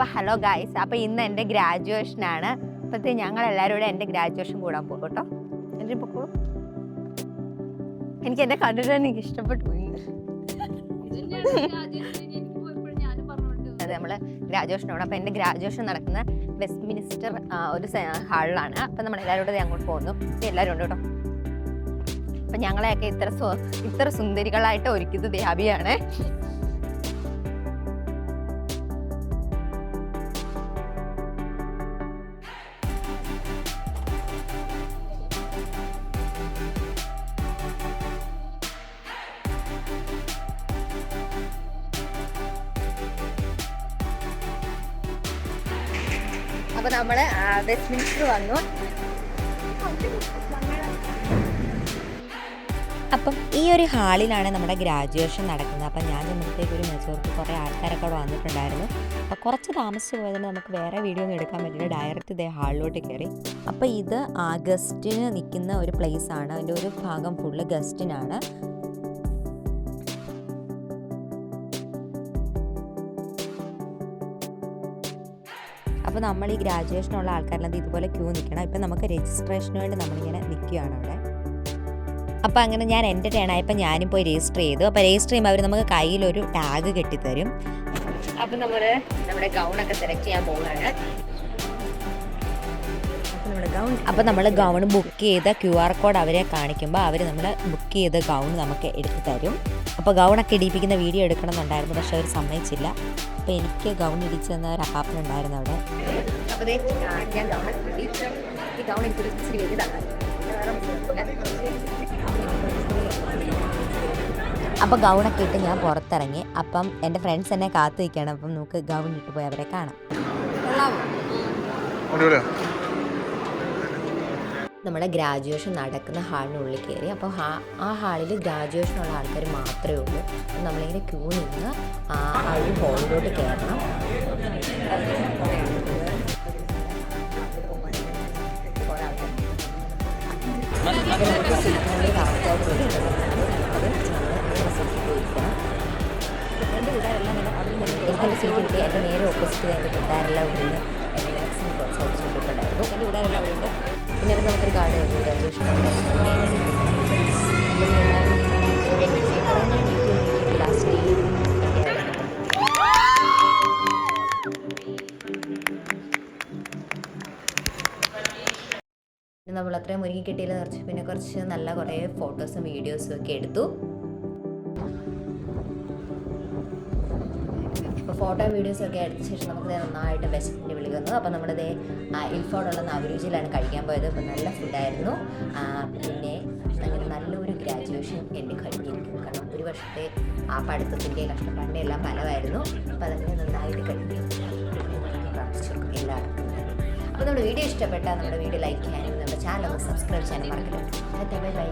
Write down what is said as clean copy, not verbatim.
അപ്പോൾ hello guys, അപ്പോൾ ഇന്ന് എൻ്റെ ഗ്രാജുവേഷനാണ്. അപ്പോഴത്തെ ഞങ്ങളെല്ലാവരും കൂടെ എൻ്റെ ഗ്രാജുവേഷൻ കൂടാൻ പോകും കേട്ടോ. എൻ്റെ പൊക്കോളൂ. എനിക്ക് എൻ്റെ കണ്ടിട്ട് എനിക്ക് ഇഷ്ടപ്പെട്ടു പോയി. അതെ, നമ്മൾ ഗ്രാജുവേഷനോട്. അപ്പോൾ എൻ്റെ ഗ്രാജുവേഷൻ നടക്കുന്ന വെസ്റ്റ് മിനിസ്റ്റർ ഒരു ഹാളിലാണ്. അപ്പം നമ്മളെല്ലാവരും കൂടെ അങ്ങോട്ട് പോകുന്നു. എല്ലാവരും ഉണ്ട് കേട്ടോ. അപ്പം ഞങ്ങളെയൊക്കെ ഇത്ര സുന്ദരികളായിട്ട് ഒരുക്കിയത് ദേഹാബിയാണ്. അപ്പോൾ നമ്മൾ വെസ്റ്റ് മിനിസ്റ്റർ വന്നു. അപ്പം ഈ ഒരു ഹാളിലാണ് നമ്മുടെ ഗ്രാജുവേഷൻ നടക്കുന്നത്. അപ്പം ഞാൻ ചെന്നപ്പോഴത്തേക്ക് ഒരു മെജോറിറ്റി കുറേ ആൾക്കാരൊക്കെ അവിടെ വന്നിട്ടുണ്ടായിരുന്നു. അപ്പോൾ കുറച്ച് താമസിച്ച് പോയതുകൊണ്ട് നമുക്ക് വേറെ വീഡിയോ ഒന്നും എടുക്കാൻ പറ്റില്ല. ഡയറക്റ്റ് ഇതേ ഹാളിലോട്ട് കയറി. അപ്പോൾ ഇത് ഗസ്റ്റിന് നിൽക്കുന്ന ഒരു പ്ലേസ് ആണ്. അതിൻ്റെ ഒരു ഭാഗം ഫുള്ള് ഗസ്റ്റിനാണ്. അപ്പോൾ നമ്മൾ ഈ ഗ്രാജുവേഷനുള്ള ആൾക്കാരെല്ലാം ഇതുപോലെ ക്യൂ നിൽക്കണം. ഇപ്പം നമുക്ക് രജിസ്ട്രേഷന് വേണ്ടി നമ്മളിങ്ങനെ നിൽക്കുകയാണ് അവിടെ. അപ്പോൾ അങ്ങനെ ഞാൻ എൻ്റെ ടേണായപ്പോൾ ഞാനും പോയി രജിസ്റ്റർ ചെയ്തു. അപ്പോൾ രജിസ്റ്റർ ചെയ്യുമ്പോൾ അവർ നമുക്ക് കയ്യിലൊരു ടാഗ് കെട്ടിത്തരും. അപ്പം നമ്മൾ നമ്മുടെ ഗൗണൊക്കെ സെലക്ട് ചെയ്യാൻ പോകുകയാണ്. അപ്പോൾ നമ്മൾ ഗൗൺ ബുക്ക് ചെയ്ത QR കോഡ് അവരെ കാണിക്കുമ്പോൾ അവർ നമ്മൾ ബുക്ക് ചെയ്ത ഗൗൺ നമുക്ക് എടുത്ത് തരും. അപ്പോൾ ഗൗണൊക്കെ ഇടിപ്പിക്കുന്ന വീഡിയോ എടുക്കണം എന്നുണ്ടായിരുന്നു, പക്ഷേ അവർ സമ്മതിച്ചില്ല. അപ്പോൾ എനിക്ക് ഗൗൺ ഇടിച്ചെന്ന ഒരു അപ്പാപ്പനുണ്ടായിരുന്നു അവിടെ. അപ്പോൾ ഞാൻ ഗൗൺ ഈ ഗൗൺ എനിക്കൊരു ഇച്ചിരി വലുതാണ്. അപ്പോൾ ഗൗണൊക്കെ ഇട്ട് ഞാൻ പുറത്തിറങ്ങി. അപ്പം എൻ്റെ ഫ്രണ്ട്സ് എന്നെ കാത്തു നിൽക്കുകയാണ്. അപ്പം നമുക്ക് ഗൗൺ ഇട്ട് പോയി അവരെ കാണാം. നമ്മുടെ ഗ്രാജുവേഷൻ നടക്കുന്ന ഹാളിനുള്ളിൽ കയറി. അപ്പോൾ ആ ഹാളിൽ ഗ്രാജുവേഷനുള്ള ആൾക്കാർ മാത്രമേ ഉള്ളൂ. അപ്പം നമ്മളിങ്ങനെ ക്യൂ നിന്ന് ആ ഒരു ഹാളിലോട്ട് കയറണം. എനിക്കെൻ്റെ സീറ്റ് കിട്ടി. എൻ്റെ നേരെ ഓപ്പോസിറ്റ് എൻ്റെ കൂട്ടുകാരെല്ലാം ഉണ്ട്. എൻ്റെ മാക്സിമം പ്രോത്സാഹിപ്പിച്ചിട്ടുണ്ടായിരുന്നു. എൻ്റെ കൂട്ടുകാരെല്ലാം അവിടെ ഉണ്ട്. പിന്നെ നമുക്കൊരു കാർഡ് തന്നു ഗ്രാജുവേഷൻ. ലാസ്റ്റ് നമ്മൾ അത്രയും ഒരുങ്ങി കിട്ടിയില്ല കുറച്ച്. പിന്നെ കുറച്ച് നല്ല കുറേ ഫോട്ടോസും വീഡിയോസും ഒക്കെ എടുത്തു. അപ്പോൾ ഫോട്ടോ വീഡിയോസും ഒക്കെ എടുത്ത ശേഷം നമുക്ക് നന്നായിട്ട് വിശപ്പിൻ്റെ വിളി വന്നു. അപ്പോൾ നമ്മളിത് ഇൽഫോടുള്ള നവരുചിയിലാണ് കഴിക്കാൻ പോയത്. അപ്പോൾ നല്ല ഫുഡായിരുന്നു. പിന്നെ അങ്ങനെ നല്ലൊരു ഗ്രാജുവേഷൻ എൻ്റെ കഴിഞ്ഞിരിക്കും. കാരണം ഒരു വർഷത്തെ ആ പഠിത്തത്തിൻ്റെ കഷ്ടപ്പാടിൻ്റെ എല്ലാം ഫലമായിരുന്നു. അപ്പോൾ അതങ്ങനെ നന്നായിട്ട് കഴിഞ്ഞു. പ്രാർത്ഥിച്ചു എല്ലാവർക്കും. അപ്പോൾ നമ്മുടെ വീഡിയോ ഇഷ്ടപ്പെട്ടാൽ നമ്മുടെ വീഡിയോ ലൈക്ക് ചെയ്യാനും നമ്മുടെ ചാനൽ ഒന്ന് സബ്സ്ക്രൈബ് ചെയ്യാനും മറക്കരുത്. Bye bye.